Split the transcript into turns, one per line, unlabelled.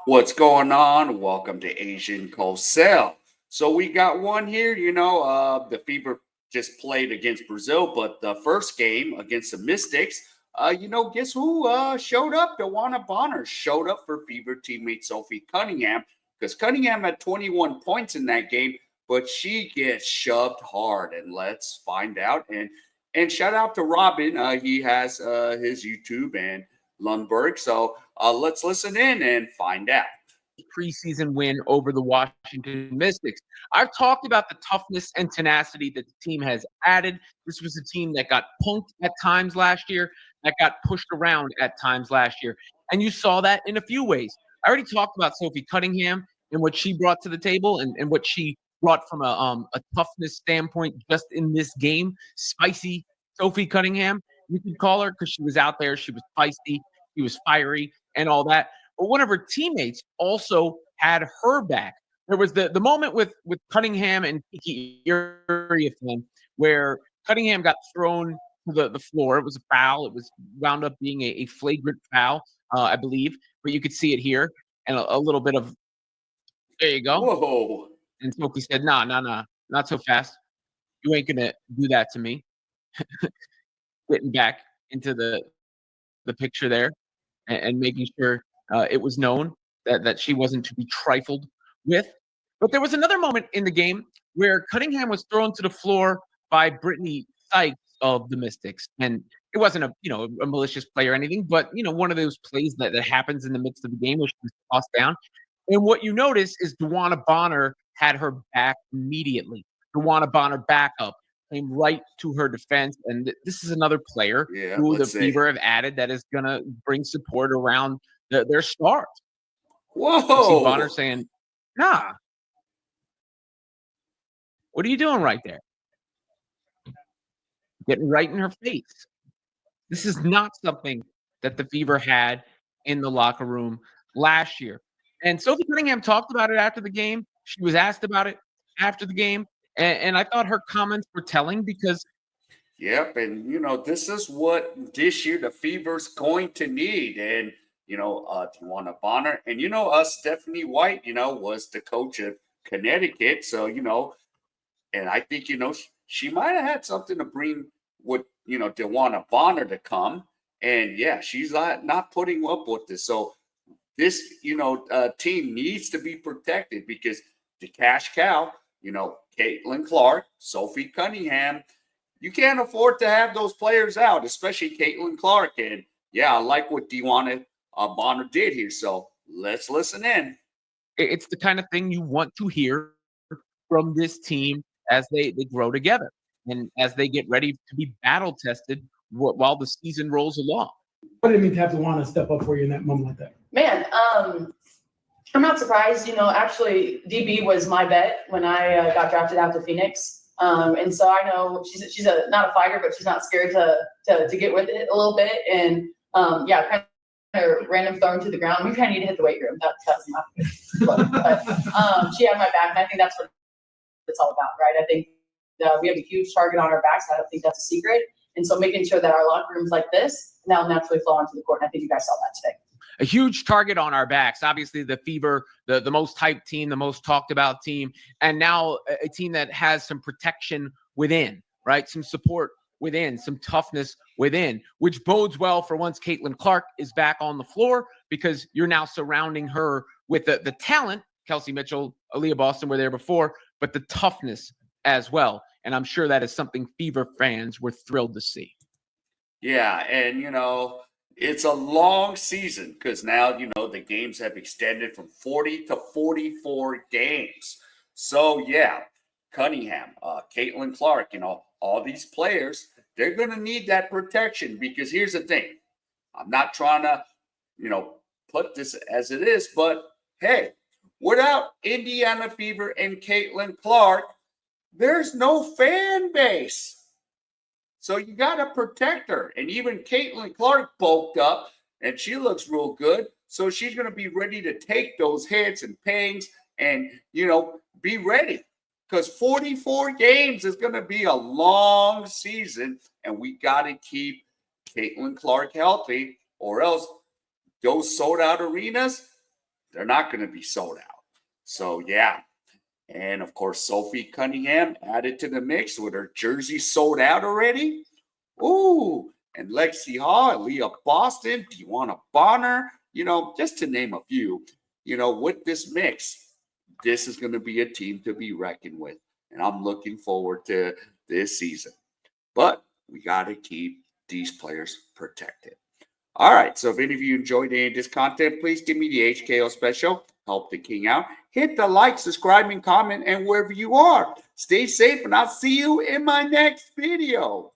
What's going on? Welcome to Asian Cosell. So we got one here. The Fever just played against Brazil, but the first game against the Mystics, guess who showed up? DeWanna Bonner showed up for Fever teammate Sophie Cunningham because Cunningham had 21 points in that game, but she gets shoved hard. And let's find out. And shout out to Robin. He has his YouTube and Lundberg. So let's listen in and find out.
Preseason win over the Washington Mystics. I've talked about the toughness and tenacity that the team has added. This was a team that got punked at times last year, that got pushed around at times last year. And you saw that in a few ways. I already talked about Sophie Cunningham and what she brought to the table and what she brought from a toughness standpoint just in this game. Spicy Sophie Cunningham, you could call her, because she was out there. She was feisty. She was fiery and all that. But one of her teammates also had her back. There was the moment with Cunningham and Kiki Iriafen where Cunningham got thrown to the floor. It was a foul. It was wound up being a flagrant foul, I believe. But you could see it here and a little bit of, there you go.
Whoa.
And Sophie said, nah, not so fast. You ain't going to do that to me. Getting back into the picture there and making sure it was known that she wasn't to be trifled with. But there was another moment in the game where Cunningham was thrown to the floor by Brittany Sykes of the Mystics. And it wasn't a malicious play or anything, but, one of those plays that happens in the midst of the game where she was tossed down. And what you notice is DeWanna Bonner had her back immediately. DeWanna Bonner backup came right to her defense. And this is another player who the Fever have added that is going to bring support around their stars.
Whoa.
You see Bonner saying, nah. What are you doing right there? Getting right in her face. This is not something that the Fever had in the locker room last year. And Sophie Cunningham talked about it after the game. She was asked about it after the game. And I thought her comments were telling because
Yep, and this is what this year the Fever's going to need. And DeWanna Bonner and Stephanie White, was the coach of Connecticut. So, and I think, she might have had something to bring with, DeWanna Bonner to come. And yeah, she's not putting up with this. So this, team needs to be protected because the cash cow, Caitlin Clark, Sophie Cunningham, you can't afford to have those players out, especially Caitlin Clark. And yeah, I like what DeWanna Bonner did here. So let's listen in.
It's the kind of thing you want to hear from this team as they grow together and as they get ready to be battle tested while the season rolls along.
What did it mean to have DeWanna step up for you in that moment like that?
Man, I'm not surprised. Actually, DB was my bet when I got drafted out to Phoenix. And so I know she's not a fighter, but she's not scared to get with it a little bit. And kind of random thrown to the ground. We kind of need to hit the weight room. That's not good. But she had my back, and I think that's what it's all about, right? I think we have a huge target on our backs. I don't think that's a secret. And so making sure that our locker rooms like this now naturally flow onto the court. And I think you guys saw that today.
A huge target on our backs. Obviously, the Fever, the most hyped team, the most talked about team, and now a team that has some protection within, right? Some support within, some toughness within, which bodes well for once Caitlin Clark is back on the floor because you're now surrounding her with the talent. Kelsey Mitchell, Aaliyah Boston were there before, but the toughness as well. And I'm sure that is something Fever fans were thrilled to see.
Yeah, and it's a long season because now, the games have extended from 40 to 44 games. So, yeah, Cunningham, Caitlin Clark, all these players, they're going to need that protection because here's the thing. I'm not trying to, put this as it is, but hey, without Indiana Fever and Caitlin Clark, there's no fan base. So you got to protect her. And even Caitlin Clark bulked up, and she looks real good. So she's going to be ready to take those hits and pangs and, be ready. Because 44 games is going to be a long season, and we got to keep Caitlin Clark healthy, or else those sold-out arenas, they're not going to be sold out. So, yeah. And, of course, Sophie Cunningham added to the mix with her jersey sold out already. Ooh, and Lexi Hall, Leah Boston, DeWanna Bonner, just to name a few. With this mix, this is going to be a team to be reckoned with. And I'm looking forward to this season. But we got to keep these players protected. All right, so if any of you enjoyed any of this content, please give me the HKO special. Help the king out. Hit the like, subscribe, and comment, and wherever you are, stay safe, and I'll see you in my next video.